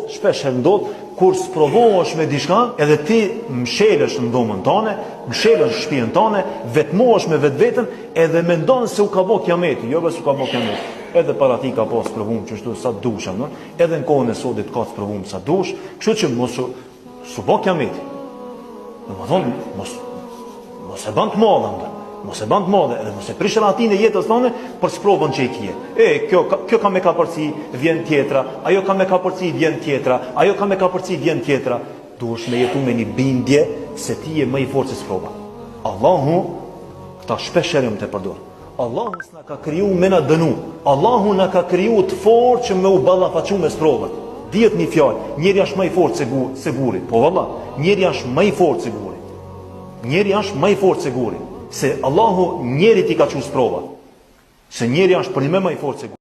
Shpesh ndodh kur sprovohesh me diçka, edhe ti mshelesh në dhomën tane, mshelesh në shtëpinë tane, vetmohesh me vetveten, edhe mendon se u ka bë kiameti, jo vetë u ka bë kiameti. Edhe para ti ka pas provum që ashtu sa dush, edhe në kohën e sodit ka provum sa dush, kështu që mos u bë kiameti. Domethënë mos e bën të madhe, mos e bën të madhe, edhe mos e prish ratin e jetës tonë për sprovën që i kje. Kjo ka me kapërci, vjen tjetra, ajo ka me kapërci, vjen tjetra, ajo ka me kapërci, vjen tjetra. Duhesh me jetu me një bindje se ti je më i fortë se sprova. Allahu këta shpesh herë të përdor. Allahu s'na ka kriju me na dënu. Allahu na ka kriju të fortë që me u ballafaqu me sprovat. Dihet një fjalë, njeri është më i fortë se guri. Po valla, njeri është më i fortë se guri. Njeri është më i fortë se guri. Se Allahu njeri ti ka qenë sprova. Se njeri është për një më i fortë se guri.